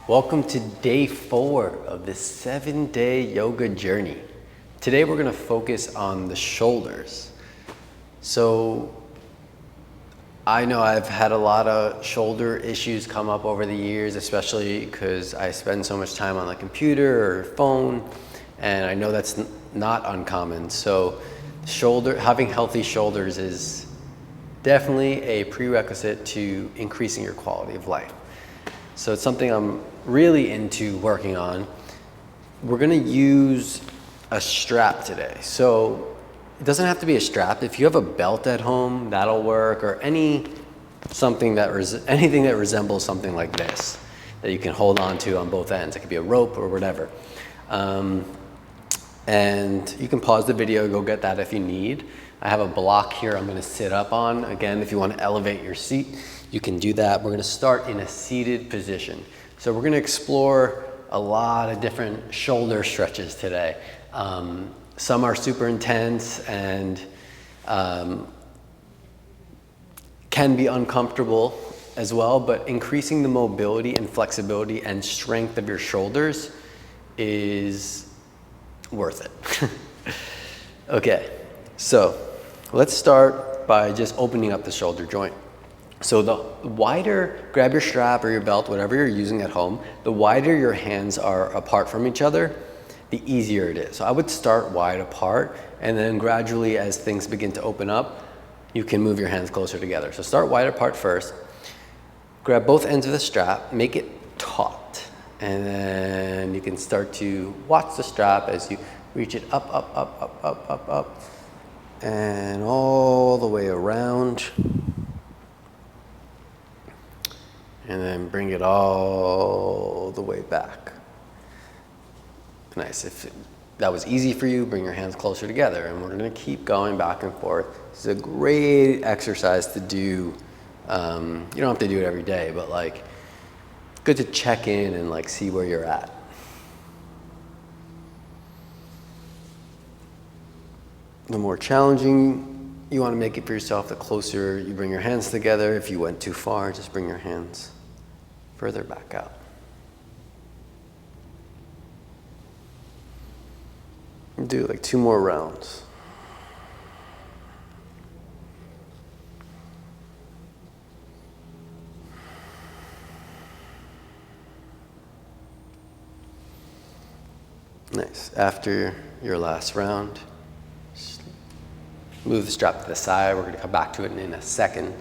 Welcome to day 4 of this 7-day yoga journey. Today we're going to focus on the shoulders. So I know I've had a lot of shoulder issues come up over the years, especially because I spend so much time on the computer or phone, and I know that's not uncommon. So having healthy shoulders is definitely a prerequisite to increasing your quality of life. So it's something I'm really into working on. We're gonna use a strap today. So it doesn't have to be a strap. If you have a belt at home, that'll work, or anything that resembles something like this that you can hold on to on both ends. It could be a rope or whatever. And you can pause the video, go get that if you need. I have a block here I'm gonna sit up on. Again, if you wanna elevate your seat, you can do that. We're gonna start in a seated position. So we're gonna explore a lot of different shoulder stretches today. Some are super intense and can be uncomfortable as well, but increasing the mobility and flexibility and strength of your shoulders is worth it. Okay, so let's start by just opening up the shoulder joint. So the wider, grab your strap or your belt, whatever you're using at home, the wider your hands are apart from each other, the easier it is. So I would start wide apart, and then gradually as things begin to open up, you can move your hands closer together. So start wide apart first, grab both ends of the strap, make it taut, and then you can start to watch the strap as you reach it up, up, up, up, up, up, up, and all the way around. And then bring it all the way back. Nice. If that was easy for you, bring your hands closer together. And we're gonna keep going back and forth. This is a great exercise to do. You don't have to do it every day, but like, good to check in and like see where you're at. The more challenging you want to make it for yourself, the closer you bring your hands together. If you went too far, just bring your hands further back out. Do like 2 more rounds. Nice. After your last round, move the strap to the side. We're going to come back to it in a second.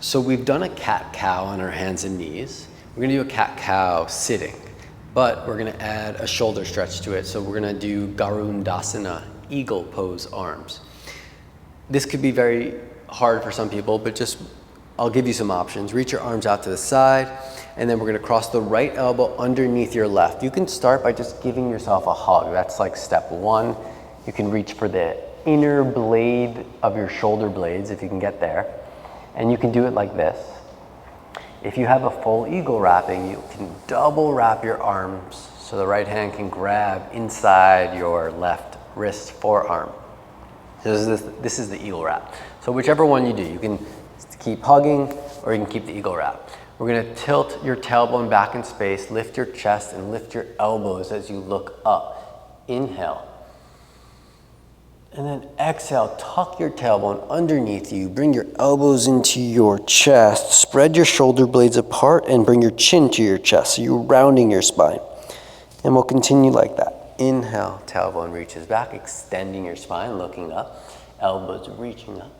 So we've done a cat-cow on our hands and knees. We're going to do a cat-cow sitting, but we're going to add a shoulder stretch to it. So we're going to do Garudasana, eagle pose arms. This could be very hard for some people, but I'll give you some options. Reach your arms out to the side, and then we're going to cross the right elbow underneath your left. You can start by just giving yourself a hug. That's like step 1. You can reach for the inner blade of your shoulder blades if you can get there. And you can do it like this. If you have a full eagle wrapping, you can double wrap your arms so the right hand can grab inside your left wrist forearm. So this is the eagle wrap. So whichever one you do, you can keep hugging or you can keep the eagle wrap. We're gonna tilt your tailbone back in space, lift your chest and lift your elbows as you look up. Inhale. And then exhale, tuck your tailbone underneath you. Bring your elbows into your chest. Spread your shoulder blades apart and bring your chin to your chest. So you're rounding your spine. And we'll continue like that. Inhale, tailbone reaches back, extending your spine, looking up. Elbows reaching up.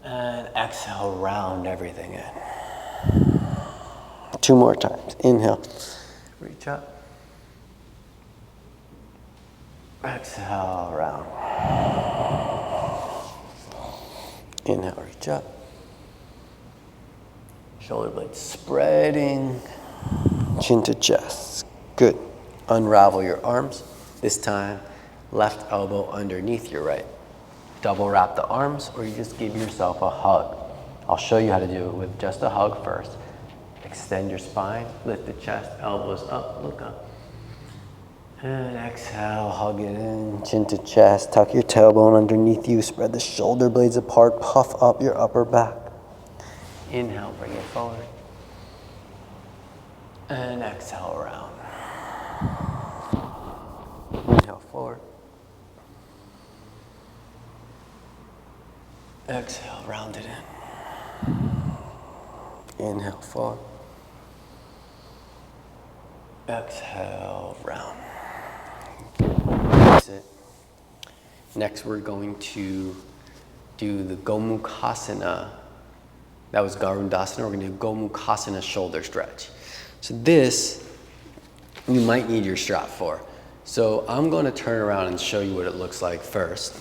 And exhale, round everything in. 2 more times. Inhale, reach up. Exhale, round. Inhale, reach up. Shoulder blades spreading. Chin to chest. Good. Unravel your arms. This time, left elbow underneath your right. Double wrap the arms, or you just give yourself a hug. I'll show you how to do it with just a hug first. Extend your spine, lift the chest, elbows up, look up. And exhale, hug it in, chin to chest, tuck your tailbone underneath you, spread the shoulder blades apart, puff up your upper back. Inhale, bring it forward. And exhale, round. Inhale, forward. Exhale, round it in. Inhale, forward. Exhale, round. That's it. Next, we're going to do the Gomukhasana. That was Garudasana. We're going to do Gomukhasana shoulder stretch. So this, you might need your strap for. So I'm going to turn around and show you what it looks like first.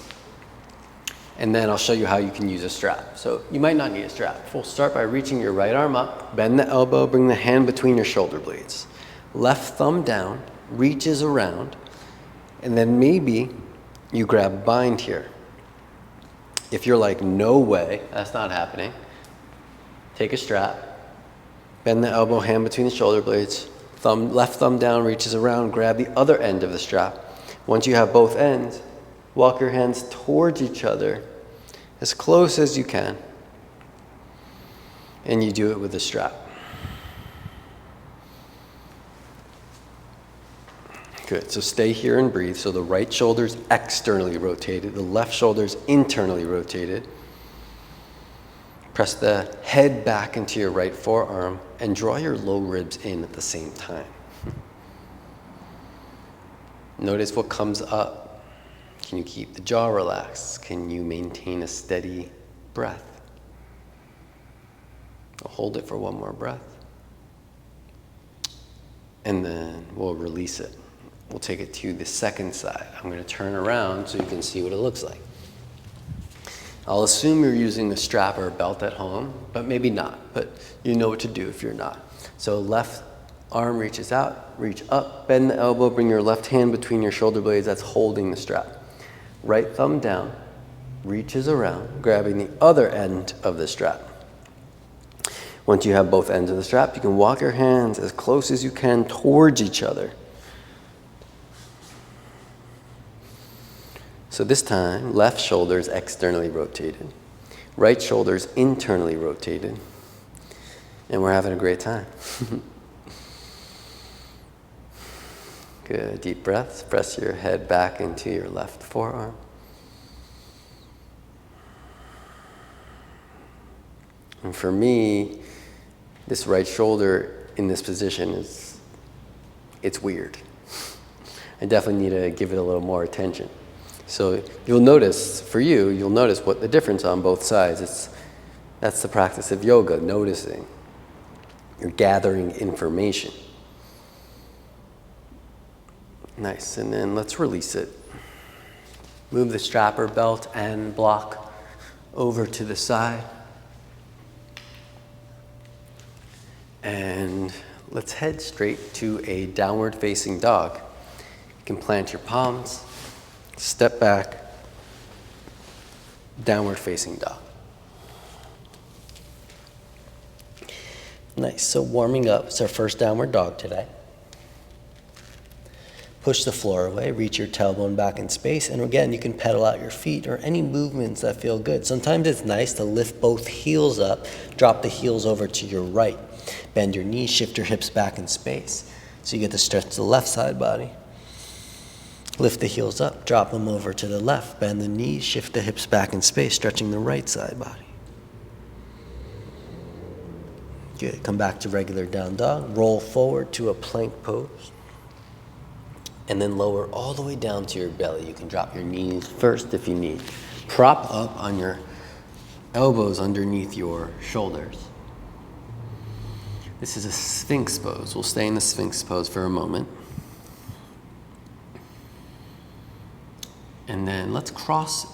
And then I'll show you how you can use a strap. So you might not need a strap. We'll start by reaching your right arm up, bend the elbow, bring the hand between your shoulder blades. Left thumb down, reaches around, and then maybe you grab bind here. If you're like, no way, that's not happening, take a strap, bend the elbow, hand between the shoulder blades, left thumb down, reaches around, grab the other end of the strap. Once you have both ends, walk your hands towards each other as close as you can, and you do it with the strap. Good, so stay here and breathe. So the right shoulder's externally rotated, the left shoulder's internally rotated. Press the head back into your right forearm and draw your low ribs in at the same time. Notice what comes up. Can you keep the jaw relaxed? Can you maintain a steady breath? I'll hold it for one more breath. And then we'll release it. We'll take it to the second side. I'm going to turn around so you can see what it looks like. I'll assume you're using the strap or a belt at home, but maybe not. But you know what to do if you're not. So left arm reaches out, reach up, bend the elbow, bring your left hand between your shoulder blades. That's holding the strap. Right thumb down, reaches around, grabbing the other end of the strap. Once you have both ends of the strap, you can walk your hands as close as you can towards each other. So this time, left shoulder is externally rotated, right shoulder is internally rotated, and we're having a great time. Good, deep breaths. Press your head back into your left forearm. And for me, this right shoulder in this position it's weird. I definitely need to give it a little more attention. So you'll notice, for you, you'll notice what the difference on both sides. That's the practice of yoga, noticing. You're gathering information. Nice, and then let's release it. Move the strap or belt and block over to the side. And let's head straight to a downward facing dog. You can plant your palms, step back, downward facing dog. Nice, so warming up, it's our first downward dog today. Push the floor away, reach your tailbone back in space, and again, you can pedal out your feet or any movements that feel good. Sometimes it's nice to lift both heels up, drop the heels over to your right. Bend your knees, shift your hips back in space. So you get to stretch the left side body. Lift the heels up, drop them over to the left. Bend the knees, shift the hips back in space, stretching the right side body. Good, come back to regular down dog. Roll forward to a plank pose. And then lower all the way down to your belly. You can drop your knees first if you need. Prop up on your elbows underneath your shoulders. This is a Sphinx pose. We'll stay in the Sphinx pose for a moment. And then let's cross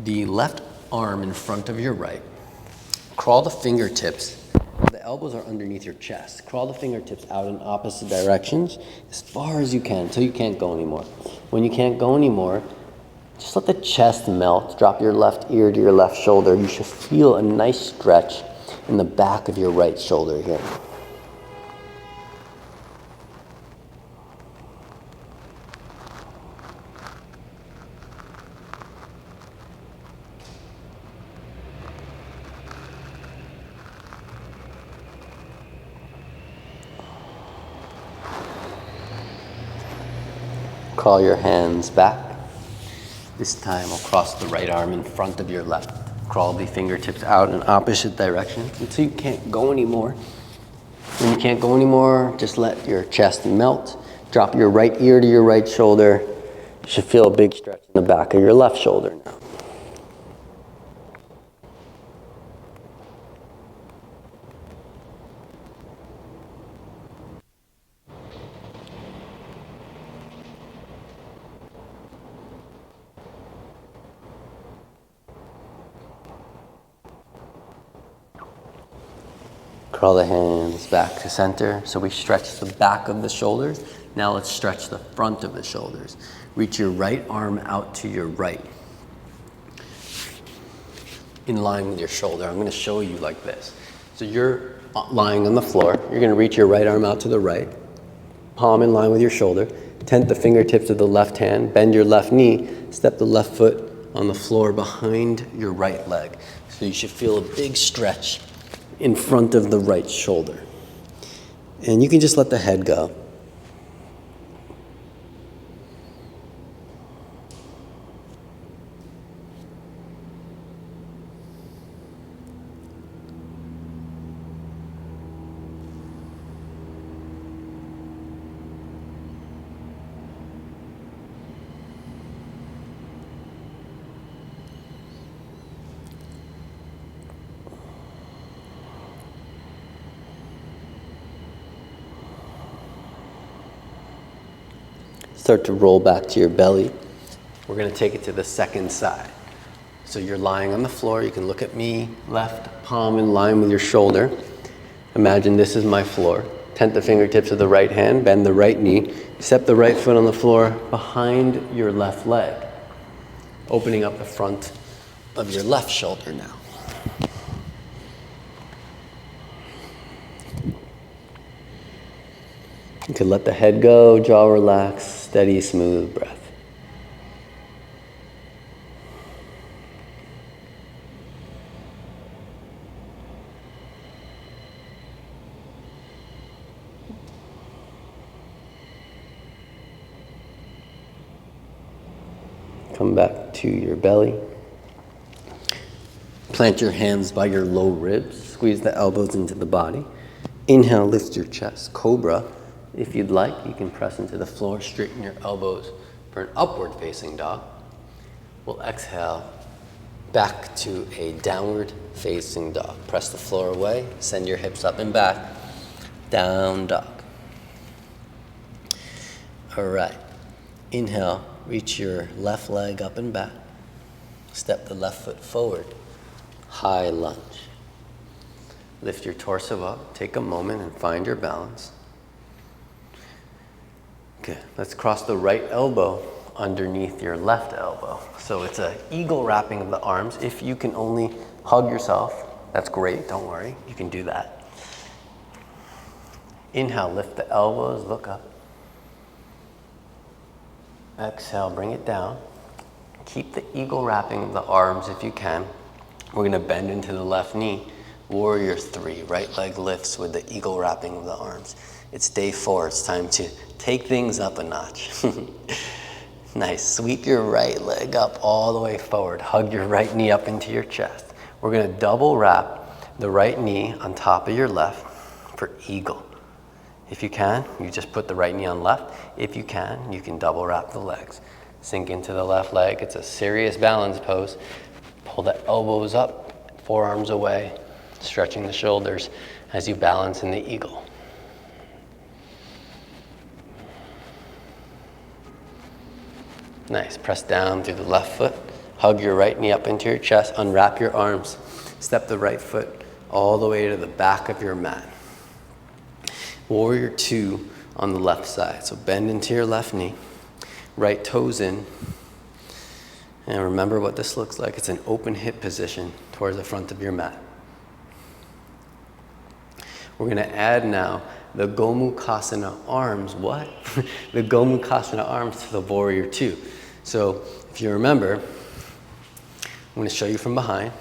the left arm in front of your right. Crawl the fingertips. The elbows are underneath your chest. Crawl the fingertips out in opposite directions as far as you can until you can't go anymore. When you can't go anymore, just let the chest melt. Drop your left ear to your left shoulder. You should feel a nice stretch in the back of your right shoulder here. Crawl your hands back. This time we'll cross the right arm in front of your left. Crawl the fingertips out in opposite directions until you can't go anymore. When you can't go anymore, just let your chest melt. Drop your right ear to your right shoulder. You should feel a big stretch in the back of your left shoulder now. Crawl the hands back to center. So we stretch the back of the shoulders. Now let's stretch the front of the shoulders. Reach your right arm out to your right, in line with your shoulder. I'm going to show you like this. So you're lying on the floor. You're going to reach your right arm out to the right, palm in line with your shoulder. Tent the fingertips of the left hand. Bend your left knee. Step the left foot on the floor behind your right leg. So you should feel a big stretch in front of the right shoulder. And you can just let the head go. Start to roll back to your belly. We're going to take it to the second side. So you're lying on the floor. You can look at me, left palm in line with your shoulder. Imagine this is my floor. Tent the fingertips of the right hand, bend the right knee. Step the right foot on the floor behind your left leg, opening up the front of your left shoulder now. You can let the head go, jaw relax, steady, smooth breath. Come back to your belly. Plant your hands by your low ribs. Squeeze the elbows into the body. Inhale, lift your chest. Cobra. If you'd like, you can press into the floor, straighten your elbows for an upward facing dog. We'll exhale back to a downward facing dog. Press the floor away, send your hips up and back, down dog. All right, inhale, reach your left leg up and back. Step the left foot forward, high lunge. Lift your torso up, take a moment and find your balance. Okay, let's cross the right elbow underneath your left elbow. So it's an eagle wrapping of the arms. If you can only hug yourself, that's great, don't worry, you can do that. Inhale, lift the elbows, look up. Exhale, bring it down. Keep the eagle wrapping of the arms if you can. We're gonna bend into the left knee. Warrior 3, right leg lifts with the eagle wrapping of the arms. It's day 4, it's time to take things up a notch. Nice, sweep your right leg up all the way forward. Hug your right knee up into your chest. We're gonna double wrap the right knee on top of your left for eagle. If you can, you just put the right knee on left. If you can double wrap the legs. Sink into the left leg. It's a serious balance pose. Pull the elbows up, forearms away, stretching the shoulders as you balance in the eagle. Nice, press down through the left foot. Hug your right knee up into your chest, unwrap your arms. Step the right foot all the way to the back of your mat. Warrior 2 on the left side. So bend into your left knee, right toes in. And remember what this looks like. It's an open hip position towards the front of your mat. We're gonna add now the Gomukhasana arms. What? The Gomukhasana arms to the Warrior 2. So if you remember, I'm gonna show you from behind.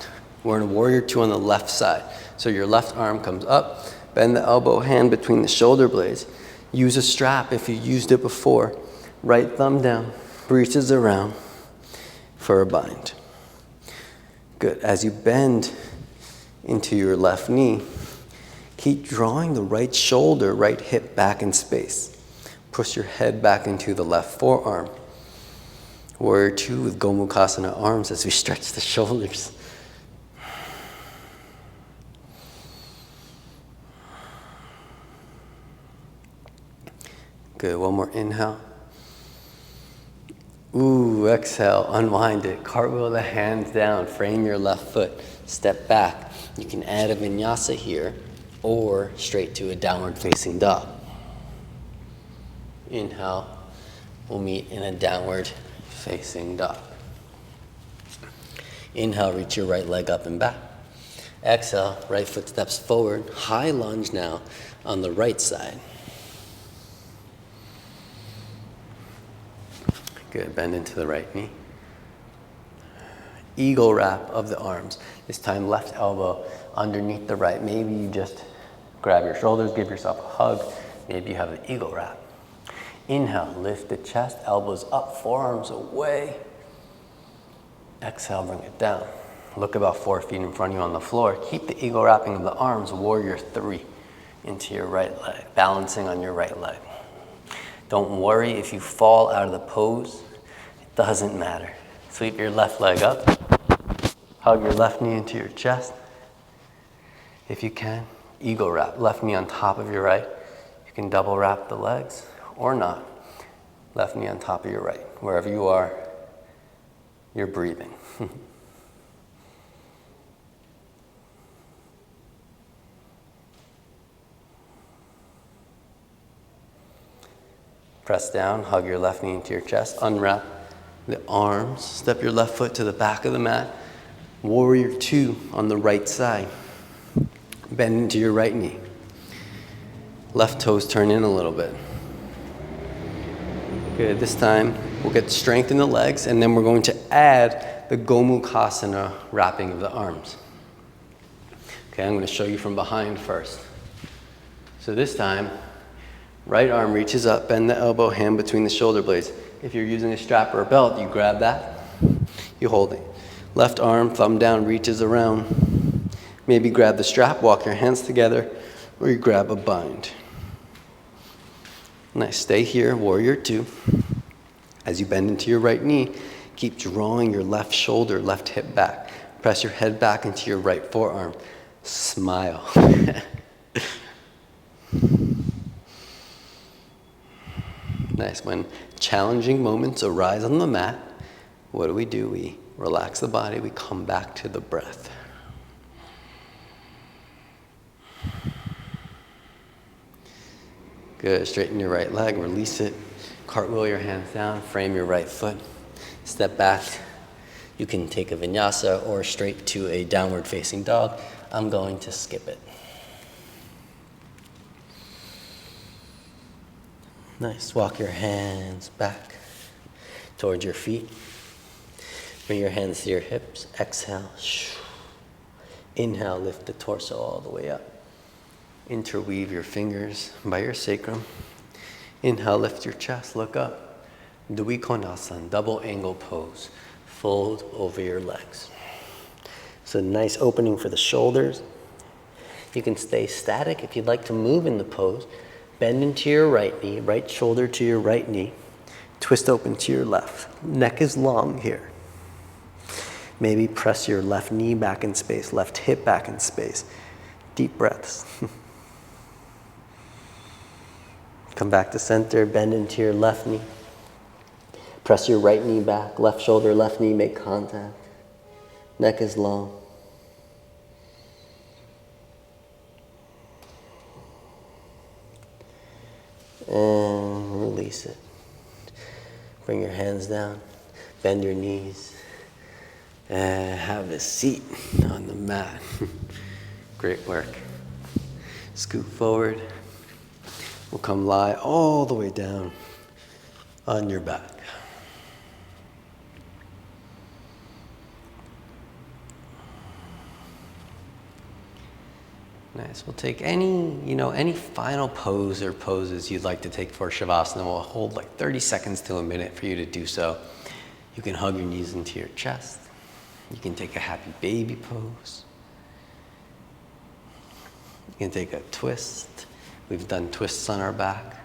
We're in Warrior 2 on the left side. So your left arm comes up, bend the elbow hand between the shoulder blades. Use a strap if you used it before. Right thumb down, reaches around for a bind. Good. As you bend into your left knee, keep drawing the right shoulder, right hip back in space. Push your head back into the left forearm. Warrior two with Gomukhasana arms as we stretch the shoulders. Good. One more inhale. Ooh, exhale, unwind it. Cartwheel the hands down, frame your left foot, step back. You can add a vinyasa here or straight to a downward facing dog. Inhale, we'll meet in a downward facing dog. Inhale, reach your right leg up and back. Exhale, right foot steps forward. High lunge now on the right side. Good, bend into the right knee. Eagle wrap of the arms. This time left elbow underneath the right. Maybe you just grab your shoulders, give yourself a hug. Maybe you have an eagle wrap. Inhale, lift the chest, elbows up, forearms away. Exhale, bring it down. Look about 4 feet in front of you on the floor. Keep the eagle wrapping of the arms, warrior three, into your right leg, balancing on your right leg. Don't worry if you fall out of the pose. It doesn't matter. Sweep your left leg up. Hug your left knee into your chest. If you can, eagle wrap. Left knee on top of your right. You can double wrap the legs or not. Left knee on top of your right. Wherever you are, you're breathing. Press down, hug your left knee into your chest, unwrap the arms, step your left foot to the back of the mat. Warrior two on the right side. Bend into your right knee. Left toes turn in a little bit. Good, this time we'll get strength in the legs and then we're going to add the Gomukhasana wrapping of the arms. Okay, I'm going to show you from behind first. So this time, right arm reaches up, bend the elbow, hand between the shoulder blades. If you're using a strap or a belt, you grab that, you hold it. Left arm, thumb down, reaches around. Maybe grab the strap, walk your hands together, or you grab a bind. Nice, stay here, warrior two. As you bend into your right knee, keep drawing your left shoulder, left hip back. Press your head back into your right forearm. Smile. Nice. When challenging moments arise on the mat, what do? We relax the body, we come back to the breath. Good. Straighten your right leg, release it. Cartwheel your hands down, frame your right foot. Step back. You can take a vinyasa or straight to a downward facing dog. I'm going to skip it. Nice. Walk your hands back towards your feet. Bring your hands to your hips. Exhale. Inhale, lift the torso all the way up. Interweave your fingers by your sacrum. Inhale, lift your chest, look up. Dvikonasana, double angle pose. Fold over your legs. So nice opening for the shoulders. You can stay static if you'd like to move in the pose. Bend into your right knee, right shoulder to your right knee. Twist open to your left. Neck is long here. Maybe press your left knee back in space, left hip back in space. Deep breaths. Come back to center, bend into your left knee. Press your right knee back, left shoulder, left knee, make contact. Neck is long. And release it. Bring your hands down, bend your knees, and have a seat on the mat. Great work. Scoot forward. We'll come lie all the way down on your back. Nice. We'll take any final pose or poses you'd like to take for Shavasana. We'll hold like 30 seconds to a minute for you to do so. You can hug your knees into your chest. You can take a happy baby pose. You can take a twist. We've done twists on our back.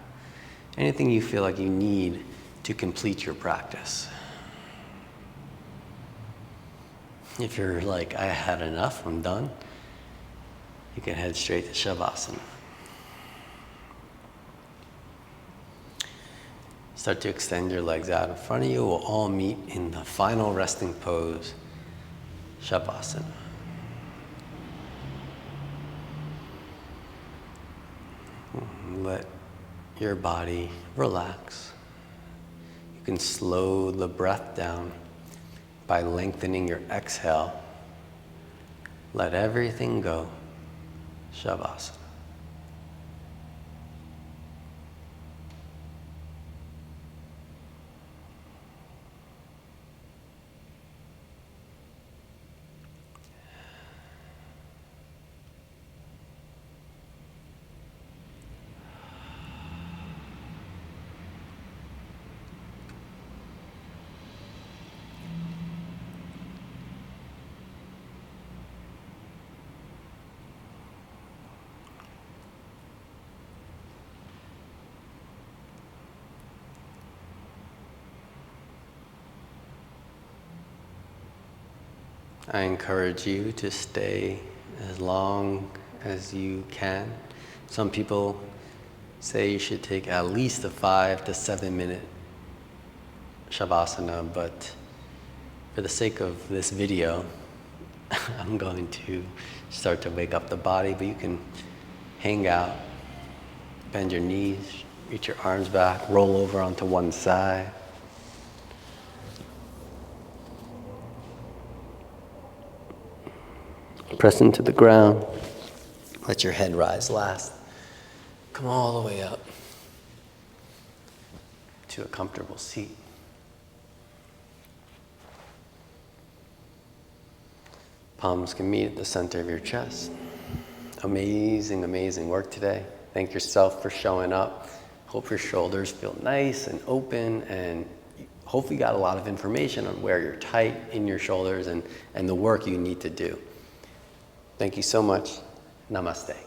Anything you feel like you need to complete your practice. If you're like, I had enough, I'm done, you can head straight to Shavasana. Start to extend your legs out in front of you. We'll all meet in the final resting pose, Shavasana. Let your body relax. You can slow the breath down by lengthening your exhale. Let everything go. Shavasana. I encourage you to stay as long as you can. Some people say you should take at least a 5 to 7 minute Shavasana, but for the sake of this video, I'm going to start to wake up the body, but you can hang out, bend your knees, reach your arms back, roll over onto one side. Press into the ground. Let your head rise last. Come all the way up to a comfortable seat. Palms can meet at the center of your chest. Amazing, amazing work today. Thank yourself for showing up. Hope your shoulders feel nice and open, and hopefully you got a lot of information on where you're tight in your shoulders and the work you need to do. Thank you so much. Namaste.